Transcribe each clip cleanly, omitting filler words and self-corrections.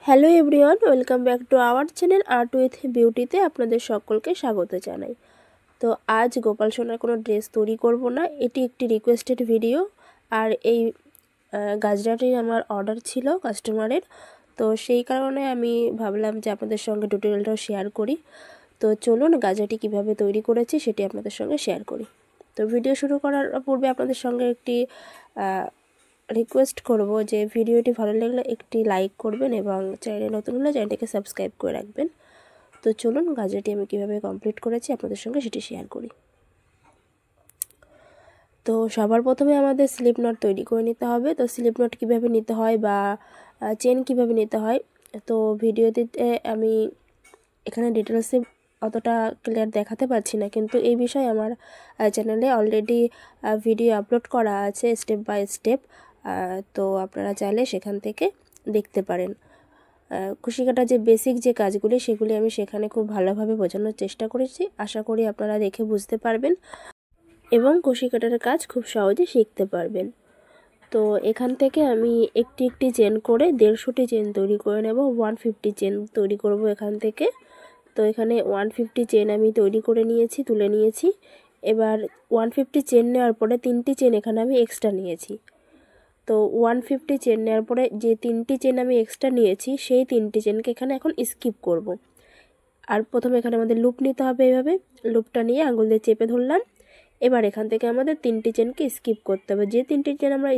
Hello everyone, welcome back to our channel Art with বিউটিতে আপনাদের সকলকে স্বাগত জানাই। তো আজ গোপাল সোনার কোনো ড্রেস তৈরি করব না, এটি একটি রিকোয়েস্টেড ভিডিও। আর এই গাজরাটি আমার অর্ডার ছিল কাস্টমারের, তো সেই কারণে আমি ভাবলাম যে আপনাদের সঙ্গে টিউটোরিয়ালটাও শেয়ার করি। তো চলুন গাজরাটি কিভাবে তৈরি করেছি সেটি আপনাদের সঙ্গে শেয়ার করি। তো ভিডিও শুরু করার পূর্বে আপনাদের সঙ্গে একটি রিকোয়েস্ট করব যে ভিডিওটি ভালো লাগলে একটি লাইক করবেন এবং চ্যানেলে নতুন হলে চ্যানেলটিকে সাবস্ক্রাইব করে রাখবেন। তো চলুন গাজরাটি আমি কীভাবে কমপ্লিট করেছি আপনাদের সঙ্গে সেটি শেয়ার করি। তো সবার প্রথমে আমাদের স্লিপ নট তৈরি করে নিতে হবে। তো স্লিপ নট কীভাবে নিতে হয় বা চেন কীভাবে নিতে হয়, তো ভিডিওতে আমি এখানে ডিটেলসে অতটা ক্লিয়ার দেখাতে পারছি না, কিন্তু এই বিষয়ে আমার চ্যানেলে অলরেডি ভিডিও আপলোড করা আছে স্টেপ বাই স্টেপ। তো আপনারা চাইলে সেখান থেকে দেখতে পারেন। কুশি কাটা যে বেসিক যে কাজগুলি সেগুলি আমি সেখানে খুব ভালোভাবে বোঝানোর চেষ্টা করেছি। আশা করি আপনারা দেখে বুঝতে পারবেন এবং কুশি কাটার কাজ খুব সহজে শিখতে পারবেন। তো এখান থেকে আমি একটি একটি চেন করে 150টি চেন তৈরি করে নেব। 150 চেন তৈরি করব এখান থেকে। তো এখানে 150 চেন আমি তৈরি করে নিয়েছি, তুলে নিয়েছি। এবার 150 চেন নেওয়ার পরে 3টি চেন এখানে আমি এক্সট্রা নিয়েছি। তো 150 চেন নেওয়ার পরে যে 3টি চেন আমি এক্সট্রা নিয়েছি সেই 3টি চেনকে এখানে এখন স্কিপ করব। আর প্রথমে এখানে আমাদের লুপ নিতে হবে। এইভাবে লুপটা নিয়ে আঙুল দিয়ে চেপে ধরলাম। এবার এখান থেকে আমাদের 3টি চেনকে স্কিপ করতে হবে। যে 3টি চেন আমরা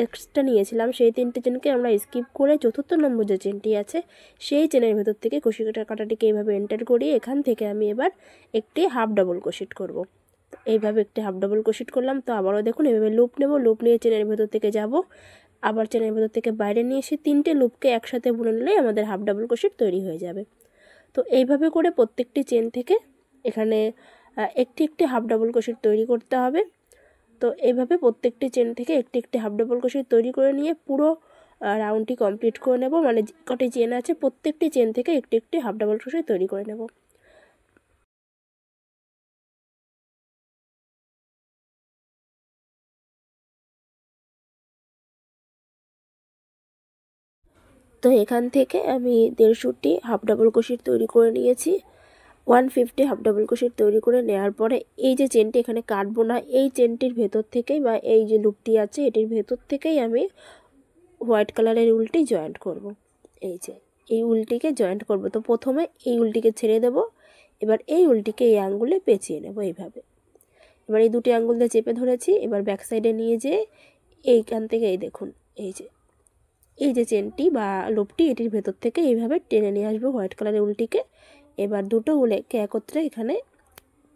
এক্সট্রা নিয়েছিলাম সেই 3টি চেনকে আমরা স্কিপ করে 4র্থ নম্বর যে চেনটি আছে সেই চেনের ভেতর থেকে কুশি কাটাটিকে এইভাবে এন্টার করিয়ে এখান থেকে আমি এবার একটি হাফ ডাবল ক্রোশেট করব। এইভাবে একটি হাফ ডাবল ক্রোশেট করলাম। তো আবারও দেখুন এভাবে লুপ নেব, লুপ নিয়ে চেনের ভেতর থেকে যাব, আবার চেনের ভেতর থেকে বাইরে নিয়ে এসে 3টে লুপকে একসাথে বুনে নিলেই আমাদের হাফ ডাবল ক্রোশেট তৈরি হয়ে যাবে। তো এইভাবে করে প্রত্যেকটি চেন থেকে এখানে একটি একটি হাফ ডাবল ক্রোশেট তৈরি করতে হবে। তো এইভাবে প্রত্যেকটি চেন থেকে একটি একটি হাফ ডাবল ক্রোশেট তৈরি করে নিয়ে পুরো রাউন্ডটি কমপ্লিট করে নেব। মানে কটি চেন আছে প্রত্যেকটি চেন থেকে একটি একটি হাফ ডাবল ক্রোশেট তৈরি করে নেব। তো এখান থেকে আমি 150টি হাফ ডাবল ক্রোশেট তৈরি করে নিয়েছি। 150 হাফ ডাবল ক্রোশেট তৈরি করে নেওয়ার পরে এই যে চেনটি এখানে কাটবো না, এই চেনটির ভেতর থেকেই বা এই যে লুপটি আছে এটির ভেতর থেকেই আমি হোয়াইট কালারের উলটি জয়েন্ট করব। এই যে এই উলটিকে জয়েন্ট করব। তো প্রথমে এই উলটিকে ছেড়ে দেব, এবার এই উলটিকে এই আঙ্গুলে পেঁচিয়ে নেব এইভাবে। এবার এই দুটি আঙ্গুল দিয়ে চেপে ধরেছি। এবার ব্যাক সাইডে নিয়ে যেয়ে এইখান থেকে এই দেখুন এই যে চেনটি বা লুপটি এটির ভেতর থেকে এইভাবে টেনে নিয়ে আসবো হোয়াইট কালারের উলটিকে। এবার দুটো উলকে একত্রে এখানে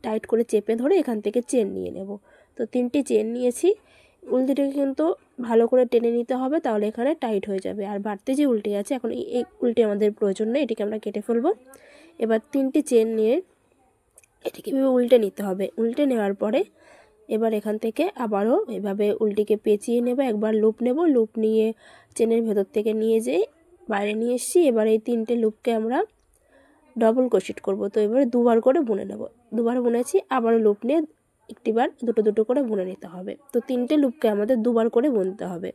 টাইট করে চেপে ধরে এখান থেকে চেন নিয়ে নেব। তো 3টি চেন নিয়েছি। উল দুটোকে কিন্তু ভালো করে টেনে নিতে হবে, তাহলে এখানে টাইট হয়ে যাবে। আর বাড়তি যে উলটি আছে এখন এই উলটি আমাদের প্রয়োজন নেই, এটিকে আমরা কেটে ফেলবো। এবার 3টি চেন নিয়ে এটিকে উল্টে নিতে হবে। উল্টে নেওয়ার পরে এবার এখান থেকে আবারও এভাবে উল্টিকে পেঁচিয়ে নেব। একবার লুপ নেব, লুপ নিয়ে চেনের ভেতর থেকে নিয়ে যেয়ে বাইরে নিয়ে এসেছি। এবার এই 3টে লুপকে আমরা ডবল ক্রোশেট করব। তো এবারে দুবার করে বুনে নেব। দুবার বুনেছি, আবারও লুপ নিয়ে একটিবার দুটো দুটো করে বুনে নিতে হবে। তো 3টে লুপকে আমাদের দুবার করে বুনতে হবে।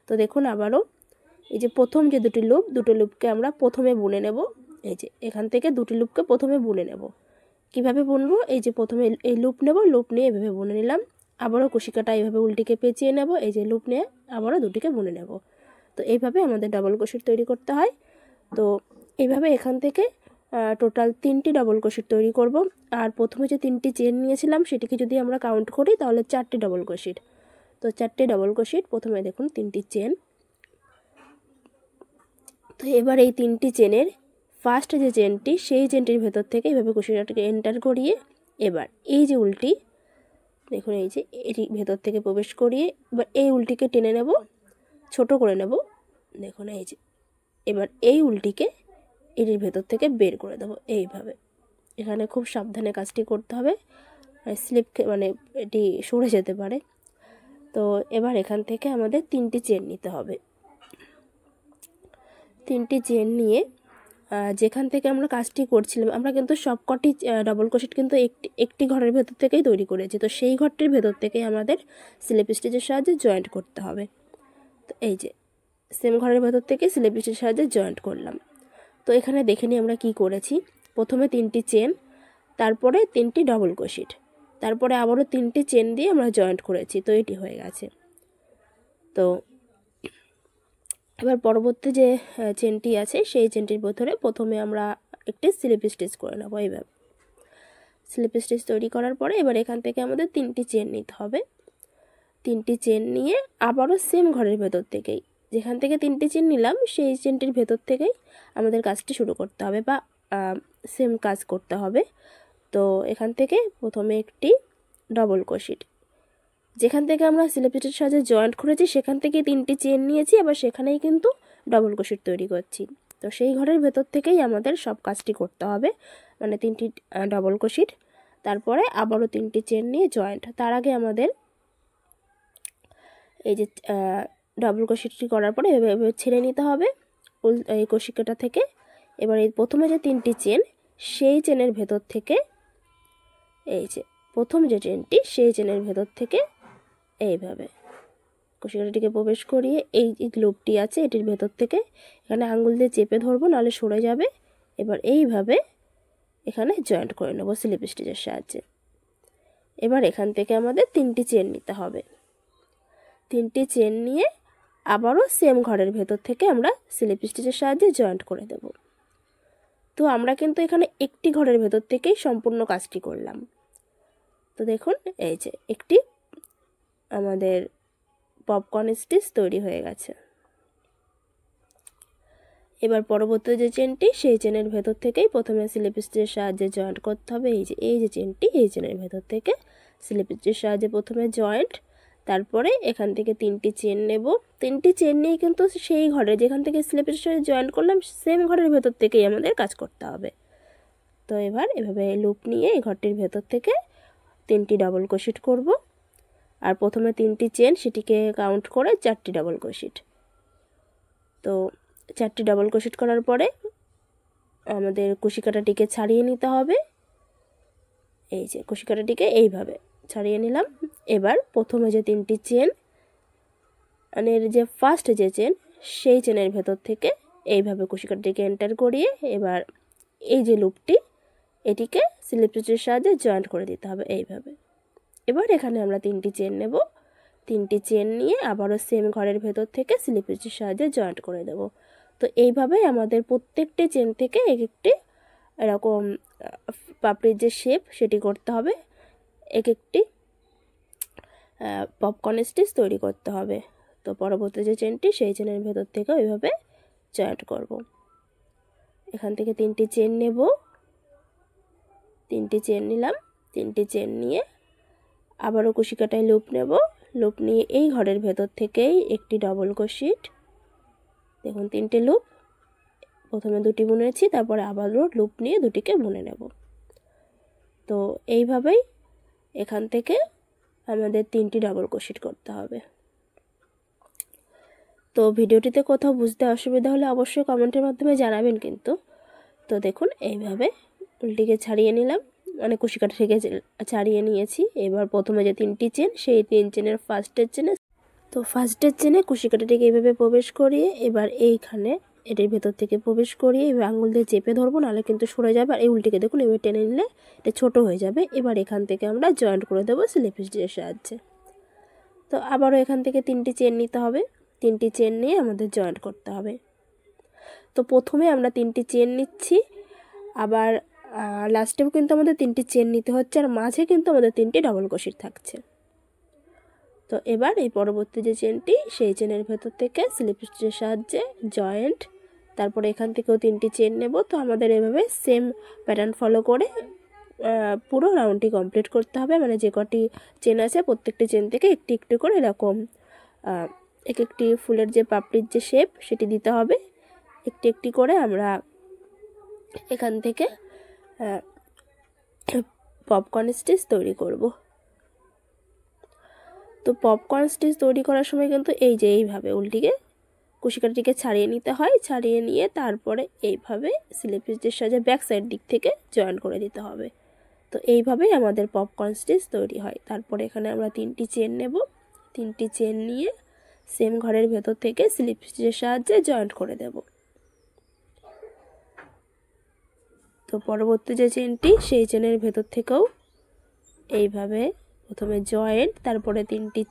তো দেখুন আবারও এই যে প্রথম যে দুটো লুপকে আমরা প্রথমে বুনে নেব। এই যে এখান থেকে দুটি লুপকে প্রথমে বুনে নেব। কিভাবে বুনবো, এই যে প্রথমে এই লুপ নেব, লুপ নিয়ে এভাবে বুনে নিলাম। আবারও কুশি কাটা এইভাবে উল্টিকে পেঁচিয়ে নেব, এই যে লুপ নিয়ে আবারও দুটিকে বুনে নেব। তো এইভাবে আমাদের ডাবল ক্রোশেট তৈরি করতে হয়। তো এইভাবে এখান থেকে টোটাল 3টি ডাবল ক্রোশেট তৈরি করব। আর প্রথমে যে 3টি চেন নিয়েছিলাম সেটিকে যদি আমরা কাউন্ট করি তাহলে 4টি ডাবল ক্রোশেট। তো 4টি ডাবল ক্রোশেট, প্রথমে দেখুন 3টি চেন। তো এবার এই 3টি চেনের ফার্স্ট যে চেনটি সেই চেনটির ভেতর থেকে এইভাবে কুশিটাকে এন্টার করিয়ে এবার এই যে উলটি দেখুন এই যে এটি ভেতর থেকে প্রবেশ করিয়ে এবার এই উলটিকে টেনে নেব, ছোট করে নেব। দেখুন এই যে এবার এই উলটিকে এটির ভেতর থেকে বের করে দেবো এইভাবে। এখানে খুব সাবধানে কাজটি করতে হবে, স্লিপ মানে এটি সরে যেতে পারে। তো এবার এখান থেকে আমাদের 3টি চেন নিতে হবে। 3টি চেন নিয়ে যেখান থেকে আমরা কাজটি করছিলাম আমরা কিন্তু সবকটি ডাবল ক্রোশেট কিন্তু একটি ঘরের ভেতর থেকেই তৈরি করেছি। তো সেই ঘরটির ভেতর থেকেই আমাদের স্লিপ স্টিচের সাহায্যে জয়েন্ট করতে হবে। তো এই যে সেম ঘরের ভেতর থেকে স্লিপ স্টিচের সাহায্যে জয়েন্ট করলাম। তো এখানে দেখে নিই আমরা কি করেছি। প্রথমে 3টি চেন, তারপরে 3টি ডবল ক্রোশেট, তারপরে আবারও 3টি চেন দিয়ে আমরা জয়েন্ট করেছি। তো এটি হয়ে গেছে। তো এবার পরবর্তী যে চেনটি আছে সেই চেনটির ভেতরে প্রথমে আমরা একটি স্লিপ স্টিচ করে নেব। এইভাবে স্লিপ স্টিচ তৈরি করার পরে এবার এখান থেকে আমাদের 3টি চেন নিতে হবে। 3টি চেন নিয়ে আবারও সেম ঘরের ভেতর থেকেই, যেখান থেকে 3টি চেন নিলাম সেই চেনটির ভেতর থেকেই আমাদের কাজটি শুরু করতে হবে বা সেম কাজ করতে হবে। তো এখান থেকে প্রথমে একটি ডবল ক্রোশেট, যেখান থেকে আমরা স্লিপ স্টিচের সাহায্যে জয়েন্ট করেছি সেখান থেকে 3টি চেন নিয়েছি, আবার সেখানেই কিন্তু ডবল ক্রোশেট তৈরি করছি। তো সেই ঘরের ভেতর থেকেই আমাদের সব কাজটি করতে হবে, মানে 3টি ডবল ক্রোশেট, তারপরে আবারও 3টি চেন নিয়ে জয়েন্ট। তার আগে আমাদের এই যে ডবল ক্রোশেটটি করার পরে এভাবে ছেড়ে নিতে হবে এই কষিকাটা থেকে। এবার এই প্রথমে যে 3টি চেন সেই চেনের ভেতর থেকে, এই যে প্রথম যে চেনটি সেই চেনের ভেতর থেকে এইভাবে কষিকাটাটিকে প্রবেশ করিয়ে এই লুপটি আছে এটির ভেতর থেকে এখানে আঙুল দিয়ে চেপে ধরবো, নাহলে সরে যাবে। এবার এইভাবে এখানে জয়েন্ট করে নেব স্লিপ স্টিচের সাহায্যে। এবার এখান থেকে আমাদের 3টি চেন নিতে হবে। 3টি চেন নিয়ে আবারও সেম ঘরের ভেতর থেকে আমরা স্লিপ স্টিচের সাহায্যে জয়েন্ট করে দেব। তো আমরা কিন্তু এখানে একটি ঘরের ভেতর থেকেই সম্পূর্ণ কাজটি করলাম। তো দেখুন এই যে একটি আমাদের পপকর্ন স্টিচ তৈরি হয়ে গেছে। এবার পরবর্তী যে চেনটি সেই চেনের ভেতর থেকেই প্রথমে স্লিপ স্টিচের সাহায্যে জয়েন্ট করতে হবে। এই যে চেনটি এই চেনের ভেতর থেকে স্লিপ স্টিচের সাহায্যে প্রথমে জয়েন্ট, তারপরে এখান থেকে 3টি চেন নেব। 3টি চেন নিয়ে কিন্তু সেই ঘরে যেখান থেকে স্লিপ স্টিচের সাহায্যে জয়েন্ট করলাম সেম ঘরের ভেতর থেকেই আমাদের কাজ করতে হবে। তো এবার এভাবে লুপ নিয়ে এই ঘরটির ভেতর থেকে 3টি ডবল ক্রোশেট করব, আর প্রথমে 3টি চেন সেটিকে কাউন্ট করে 4টি ডবল ক্রোশেট। তো 4টি ডবল ক্রোশেট করার পরে আমাদের কুশিকাটাটিকে ছাড়িয়ে নিতে হবে। এই যে কুশিকাটাটিকে এইভাবে ছাড়িয়ে নিলাম। এবার প্রথমে যে 3টি চেন মানে যে ফার্স্ট যে চেন সেই চেনের ভেতর থেকে এইভাবে কুশিকাটাটিকে এন্টার করিয়ে এবার এই যে লুপটি এটিকে স্লিপ স্টিচের সাহায্যে জয়েন্ট করে দিতে হবে এইভাবে। এবার এখানে আমরা 3টি চেন নেব। 3টি চেন নিয়ে আবারও সেম ঘরের ভেতর থেকে স্লিপ স্টিচের সাহায্যে জয়েন্ট করে দেব। তো এইভাবেই আমাদের প্রত্যেকটি চেন থেকে এক একটি এরকম পাপড়ির যে শেপ সেটি করতে হবে, এক একটি পপকর্ন স্টিচ তৈরি করতে হবে। তো পরবর্তী যে চেনটি সেই চেনের ভেতর থেকে ওইভাবে জয়েন্ট করব। এখান থেকে 3টি চেন নেব, 3টি চেন নিলাম। 3টি চেন নিয়ে আবারও কুশিকাটায় লুপ নেব। লুপ নিয়ে এই ঘরের ভেতর থেকেই একটি ডবল ক্রোশেট, দেখুন 3টে লুপ, প্রথমে 2টি বুনেছি, তারপরে আবারও লুপ নিয়ে 2টিকে বুনে নেব। তো এইভাবেই এখান থেকে আমাদের 3টি ডবল ক্রোশেট করতে হবে। তো ভিডিওটিতে কোথাও বুঝতে অসুবিধা হলে অবশ্যই কমেন্টের মাধ্যমে জানাবেন কিন্তু। তো দেখুন এইভাবে উল্টিকে ছাড়িয়ে নিলাম, মানে কুশিকাটা থেকে ছাড়িয়ে নিয়েছি। এবার প্রথমে যে 3টি চেন সেই 3 চেনের ফার্স্টের চেনে কুশিকাটাটিকে এইভাবে প্রবেশ করিয়ে এবার এইখানে এটির ভেতর থেকে প্রবেশ করিয়ে এবার আঙুল দিয়ে চেপে ধরবো, নাহলে কিন্তু সরে যাবে। আর এই উল্টিকে দেখুন এবার টেনে নিলে এটা ছোটো হয়ে যাবে। এবার এখান থেকে আমরা জয়েন্ট করে দেবো স্লিপ স্টিচের সাহায্যে। তো আবারও এখান থেকে 3টি চেন নিতে হবে। 3টি চেন নিয়ে আমাদের জয়েন্ট করতে হবে। তো প্রথমে আমরা 3টি চেন নিচ্ছি, আবার লাস্টেও কিন্তু আমাদের 3টি চেন নিতে হচ্ছে, আর মাঝে কিন্তু আমাদের 3টি ডবল ক্রোশেট থাকছে। তো এবার এই পরবর্তী যে চেনটি সেই চেনের ভেতর থেকে স্লিপ স্টিচের সাহায্যে জয়েন্ট, তারপরে এখান থেকেও 3টি চেন নেব। তো আমাদের এভাবে সেম প্যাটার্ন ফলো করে পুরো রাউন্ডটি কমপ্লিট করতে হবে। মানে যে কটি চেন আছে প্রত্যেকটি চেন থেকে একটি একটি করে এরকম এক একটি ফুলের যে পাপড়ির যে শেপ সেটি দিতে হবে। একটি একটি করে আমরা এখান থেকে পপকর্ন স্টিচ তৈরি করব। তো পপকর্ন স্টিচ তৈরি করার সময় কিন্তু এই যে এইভাবে উল্টিকে কুশিকাটিকে ছাড়িয়ে নিতে হয়। ছাড়িয়ে নিয়ে তারপরে এইভাবে স্লিপ স্টিচের সাহায্যে ব্যাক সাইড দিক থেকে জয়েন করে দিতে হবে। তো এইভাবেই আমাদের পপকর্ন স্টিচ তৈরি হয়। তারপরে এখানে আমরা 3টি চেন নেব। 3টি চেন নিয়ে সেম ঘরের ভেতর থেকে স্লিপ স্টিচের সাহায্যে জয়েন্ট করে দেব। তো পরবর্তী যে চেনটি সেই চেনের ভেতর থেকেও এইভাবে প্রথমে জয়েন্ট, তারপরে 3টি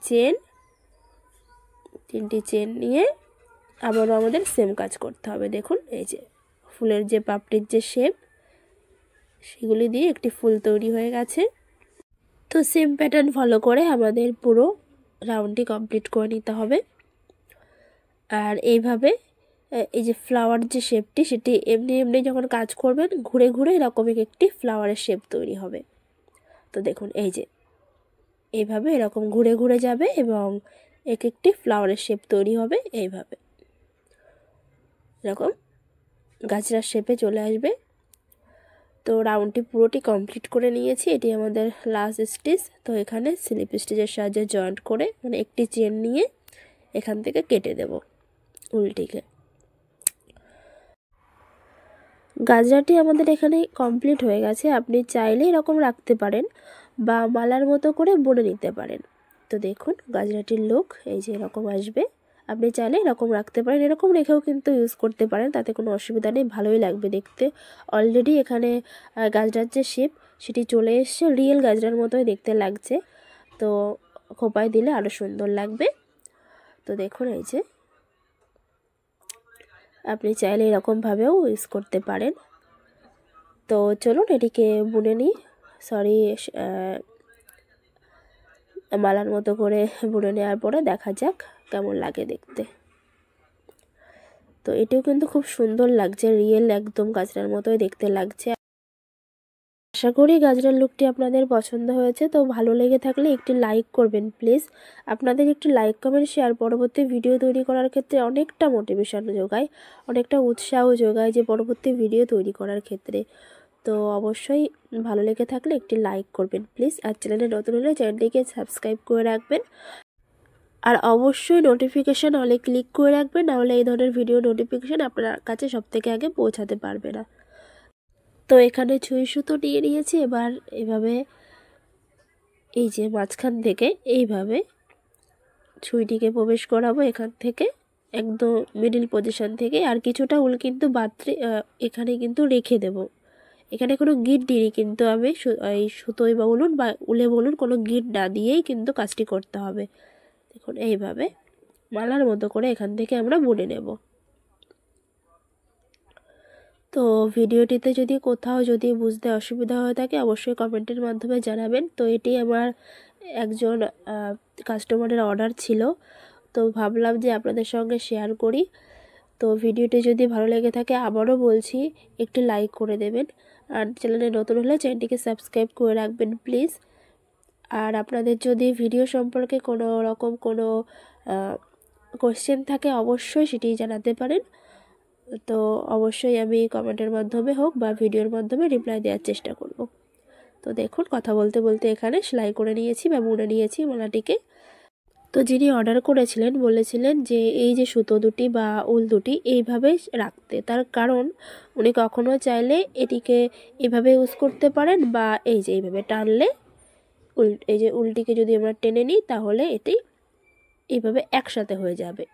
চেন নিয়ে আবারও আমাদের সেম কাজ করতে হবে। দেখুন এই যে ফুলের যে পাপড়ির যে শেপ সেগুলি দিয়ে একটি ফুল তৈরি হয়ে গেছে। তো সেম প্যাটার্ন ফলো করে আমাদের পুরো রাউন্ডটি কমপ্লিট করে নিতে হবে। আর এইভাবে এই যে ফ্লাওয়ার যে শেপটি সেটি এমনি যখন কাজ করবেন ঘুরে ঘুরে এরকম একটি ফ্লাওয়ারের শেপ তৈরি হবে। তো দেখুন এই যে এইভাবে এরকম ঘুরে ঘুরে যাবে এবং একটি ফ্লাওয়ারের শেপ তৈরি হবে। এইভাবে এরকম গাছড়ার শেপে চলে আসবে। তো রাউন্ডটি পুরোটি কমপ্লিট করে নিয়েছি। এটি আমাদের লাস্ট স্টিচ। তো এখানে স্লিপ স্টিচের সাহায্যে জয়েন্ট করে মানে একটি চেন নিয়ে এখান থেকে কেটে দেব উল্টিকে। গাজরাটি আমাদের এখানে কমপ্লিট হয়ে গেছে। আপনি চাইলে এরকম রাখতে পারেন বা মালার মতো করে বুনে নিতে পারেন। তো দেখুন গাজরাটির লুক এই যে এরকম আসবে। আপনি চাইলে এরকম রাখতে পারেন, এরকম রেখেও কিন্তু ইউজ করতে পারেন, তাতে কোনো অসুবিধা নেই, ভালোই লাগবে দেখতে। অলরেডি এখানে গাজরার যে শেপ সেটি চলে এসছে, রিয়েল গাজরার মতোই দেখতে লাগছে। তো খোপায় দিলে আরও সুন্দর লাগবে। তো দেখুন এই যে আপনি চাইলে এরকমভাবেও ইউজ করতে পারেন। তো চলুন এটিকে বুনে নিই, মালার মতো করে বুনে নেওয়ার পরে দেখা যাক কেমন লাগে দেখতে। তো এটিও কিন্তু খুব সুন্দর লাগছে, রিয়েল একদম গাজরার মতোই দেখতে লাগছে। আশা করি গাজরার লুকটি আপনাদের পছন্দ হয়েছে। তো ভালো লেগে থাকলে একটি লাইক করবেন প্লিজ। আপনাদের একটি লাইক, কমেন্ট, শেয়ার পরবর্তী ভিডিও তৈরি করার ক্ষেত্রে অনেকটা মোটিভেশন যোগায়, অনেকটা উৎসাহ যোগায় যে পরবর্তী ভিডিও তৈরি করার ক্ষেত্রে। তো অবশ্যই ভালো লেগে থাকলে একটি লাইক করবেন প্লিজ। আর চ্যানেলে নতুন হলে চ্যানেলটিকে সাবস্ক্রাইব করে রাখবেন। আর অবশ্যই নোটিফিকেশান অলে ক্লিক করে রাখবেন, নাহলে এই ধরনের ভিডিও নোটিফিকেশান আপনার কাছে সবথেকে আগে পৌঁছাতে পারবে না। তো এখানে ছুঁই সুতো নিয়ে নিয়েছি। এবার এভাবে এই যে মাঝখান থেকে এইভাবে ছুঁইটিকে প্রবেশ করাবো এখান থেকে একদম মিডিল পজিশন থেকে। আর কিছুটা উল কিন্তু এখানে কিন্তু রেখে দেব। এখানে কোনো গিট দিইনি কিন্তু আমি এই সুতোয় বলুন বা উলে বলুন কোনো গিট না দিয়েই কিন্তু কাজটি করতে হবে। দেখুন এইভাবে মালার মতো করে এখান থেকে আমরা বুনে নেব। তো ভিডিওটিতে যদি বুঝতে অসুবিধা হয়ে থাকে অবশ্যই কমেন্টের মাধ্যমে জানাবেন। তো এটি আমার একজন কাস্টমারের অর্ডার ছিল, তো ভাবলাম যে আপনাদের সঙ্গে শেয়ার করি। তো ভিডিওটি যদি ভালো লেগে থাকে আবারও বলছি একটি লাইক করে দেবেন। আর চ্যানেলে নতুন হলে চ্যানেলটিকে সাবস্ক্রাইব করে রাখবেন প্লিজ। আর আপনাদের যদি ভিডিও সম্পর্কে কোনো রকম কোনো কোশ্চেন থাকে অবশ্যই সেটি জানাতে পারেন। তো অবশ্যই আমি কমেন্টের মাধ্যমে হোক বা ভিডিওর মাধ্যমে রিপ্লাই দেওয়ার চেষ্টা করব। তো দেখুন কথা বলতে বলতে এখানে সেলাই করে নিয়েছি বা বুনে নিয়েছি মালাটিকে। তো যিনি অর্ডার করেছিলেন বলেছিলেন যে এই যে সুতো দুটি বা উল দুটি এইভাবে রাখতে, তার কারণ উনি কখনো চাইলে এটিকে এভাবে ইউজ করতে পারেন বা এই যে এইভাবে টানলে এই যে উলটিকে যদি আমরা টেনে নিই তাহলে এটি এইভাবে একসাথে হয়ে যাবে।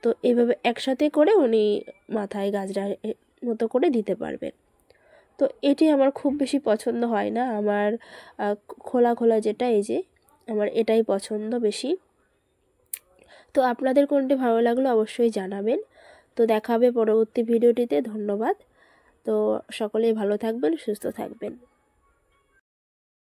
তো এইভাবে একসাথে করে উনি মাথায় গাজরার মতো করে দিতে পারবেন। তো এটি আমার খুব বেশি পছন্দ হয় না, আমার খোলা খোলা যেটা এই যে আমার এটাই পছন্দ বেশি। তো আপনাদের কোনটি ভালো লাগলো অবশ্যই জানাবেন। তো দেখা হবে পরবর্তী ভিডিওটিতে। ধন্যবাদ। তো সকলেই ভালো থাকবেন, সুস্থ থাকবেন।